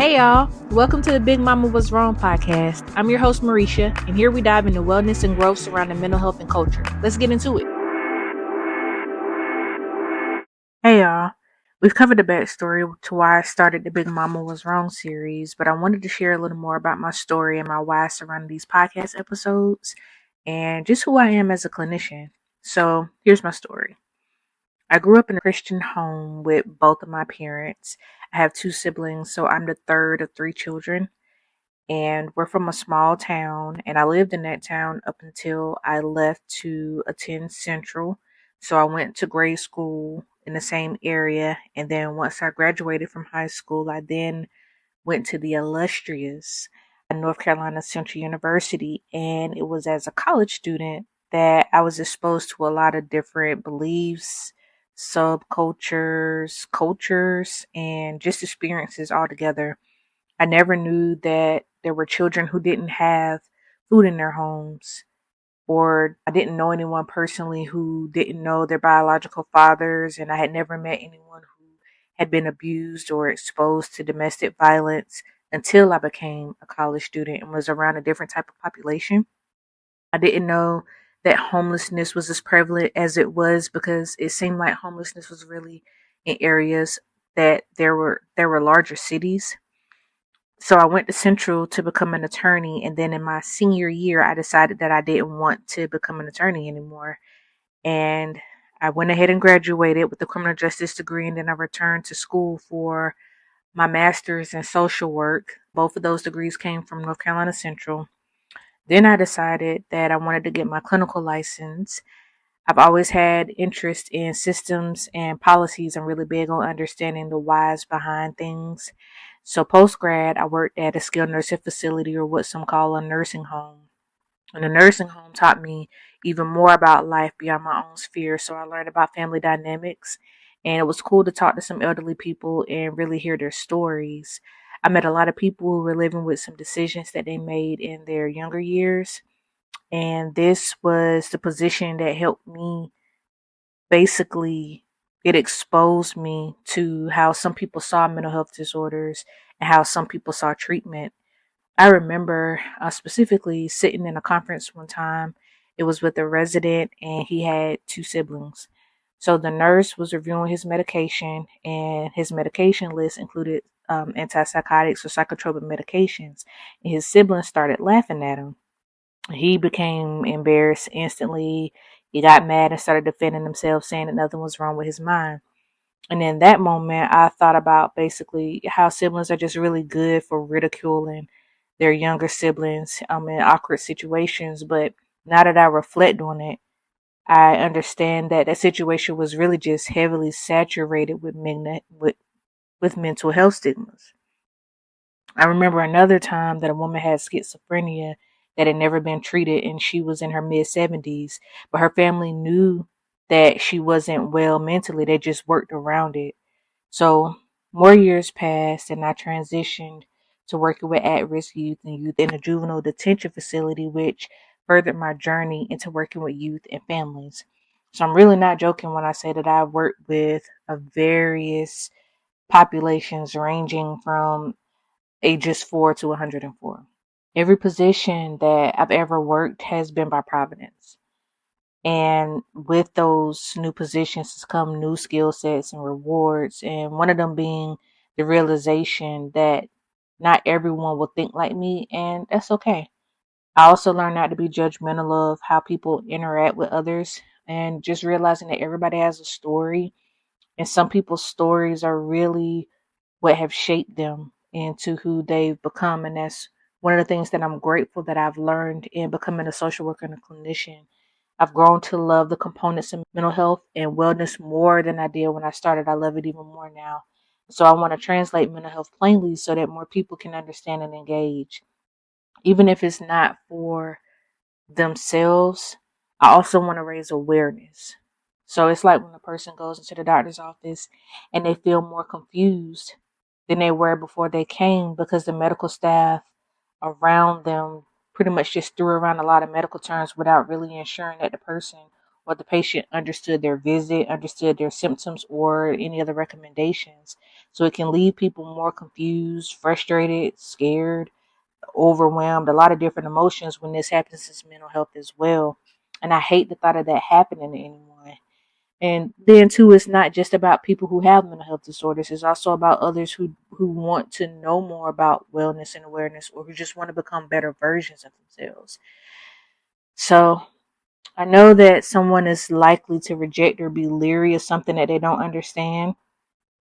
Hey y'all, welcome to the Big Mama Was Wrong podcast. I'm your host Marisha, and here we dive into wellness and growth surrounding mental health and culture. Let's get into it. Hey y'all, we've covered the backstory to why I started the Big Mama Was Wrong series, but I wanted to share a little more about my story and my why surrounding these podcast episodes and just who I am as a clinician. So here's my story. I grew up in a Christian home with both of my parents. I have two siblings, so I'm the third of three children. And we're from a small town, and I lived in that town up until I left to attend Central. So I went to grade school in the same area, and then once I graduated from high school, I then went to the illustrious North Carolina Central University, and it was as a college student that I was exposed to a lot of different beliefs, subcultures, cultures, and just experiences altogether. I never knew that there were children who didn't have food in their homes, or I didn't know anyone personally who didn't know their biological fathers, and I had never met anyone who had been abused or exposed to domestic violence until I became a college student and was around a different type of population. I didn't know that homelessness was as prevalent as it was because it seemed like homelessness was really in areas that there were larger cities. So I went to Central to become an attorney, and then in my senior year, I decided that I didn't want to become an attorney anymore. And I went ahead and graduated with a criminal justice degree, and then I returned to school for my master's in social work. Both of those degrees came from North Carolina Central. Then I decided that I wanted to get my clinical license. I've always had interest in systems and policies. I'm really big on understanding the whys behind things. So post grad, I worked at a skilled nursing facility, or what some call a nursing home. And the nursing home taught me even more about life beyond my own sphere. So I learned about family dynamics, and it was cool to talk to some elderly people and really hear their stories. I met a lot of people who were living with some decisions that they made in their younger years. And this was the position that helped me. Basically, it exposed me to how some people saw mental health disorders and how some people saw treatment. I remember specifically sitting in a conference one time. It was with a resident, and he had two siblings. So the nurse was reviewing his medication, and his medication list included antipsychotics or psychotropic medications. And his siblings started laughing at him. He became embarrassed instantly. He got mad and started defending himself, saying that nothing was wrong with his mind. And in that moment, I thought about basically how siblings are just really good for ridiculing their younger siblings in awkward situations. But now that I reflect on it, I understand that that situation was really just heavily saturated with mental health stigmas. I remember another time that a woman had schizophrenia that had never been treated, and she was in her mid 70s, but her family knew that she wasn't well mentally. They just worked around it. So more years passed, and I transitioned to working with at-risk youth and youth in a juvenile detention facility, which furthered my journey into working with youth and families. So I'm really not joking when I say that I've worked with a various populations ranging from ages 4 to 104. Every position that I've ever worked has been by Providence. And with those new positions has come new skill sets and rewards. And one of them being the realization that not everyone will think like me, and that's okay. I also learned not to be judgmental of how people interact with others, and just realizing that everybody has a story, and some people's stories are really what have shaped them into who they've become. And that's one of the things that I'm grateful that I've learned in becoming a social worker and a clinician. I've grown to love the components of mental health and wellness more than I did when I started. I love it even more now. So I want to translate mental health plainly so that more people can understand and engage. Even if it's not for themselves, I also want to raise awareness. So it's like when a person goes into the doctor's office and they feel more confused than they were before they came because the medical staff around them pretty much just threw around a lot of medical terms without really ensuring that the person or the patient understood their visit, understood their symptoms, or any other recommendations. So it can leave people more confused, frustrated, scared, overwhelmed, a lot of different emotions when this happens to mental health as well. And I hate the thought of that happening to anyone. And then too, it's not just about people who have mental health disorders. It's also about others who want to know more about wellness and awareness, or who just want to become better versions of themselves. So I know that someone is likely to reject or be leery of something that they don't understand,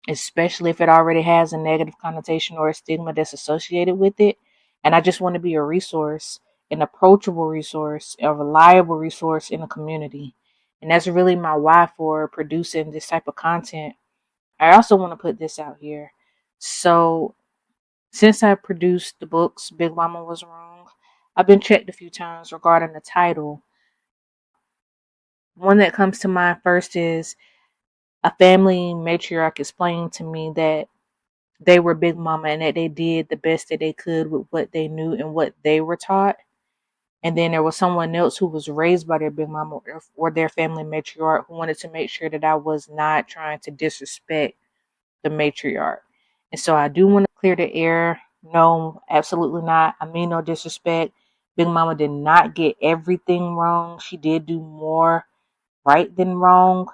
especially if it already has a negative connotation or a stigma that's associated with it. And I just want to be a resource, an approachable resource, a reliable resource in the community. And that's really my why for producing this type of content. I also want to put this out here. So, since I produced the books, Big Mama Was Wrong, I've been checked a few times regarding the title. One that comes to mind first is a family matriarch explained to me that they were Big Mama and that they did the best that they could with what they knew and what they were taught. And then there was someone else who was raised by their Big Mama or their family matriarch who wanted to make sure that I was not trying to disrespect the matriarch. And so I do want to clear the air. No, absolutely not. I mean no disrespect. Big Mama did not get everything wrong. She did do more right than wrong.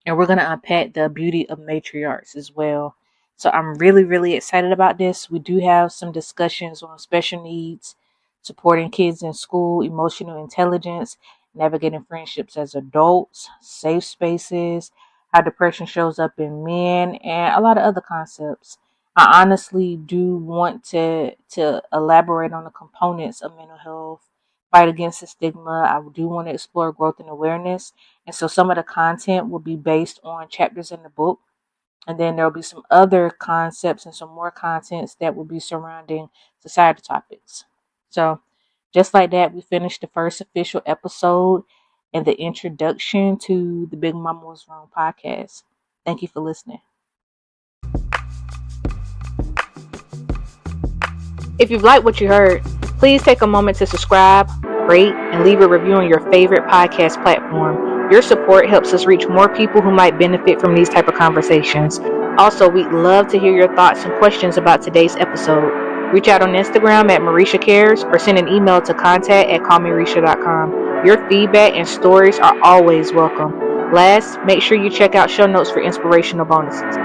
And we're going to unpack the beauty of matriarchs as well. So I'm really, really excited about this. We do have some discussions on special needs, supporting kids in school, emotional intelligence, navigating friendships as adults, safe spaces, how depression shows up in men, and a lot of other concepts. I honestly do want to elaborate on the components of mental health, fight against the stigma. I do want to explore growth and awareness, and so some of the content will be based on chapters in the book. And then there'll be some other concepts and some more contents that will be surrounding societal topics. So just like that, we finished the first official episode and the introduction to the Big Mama Was Wrong podcast. Thank you for listening. If you've liked what you heard, please take a moment to subscribe, rate, and leave a review on your favorite podcast platform. Your support helps us reach more people who might benefit from these type of conversations. Also, we'd love to hear your thoughts and questions about today's episode. Reach out on Instagram at Marisha Cares or send an email to contact@callmarisha.com. Your feedback and stories are always welcome. Last, make sure you check out show notes for inspirational bonuses.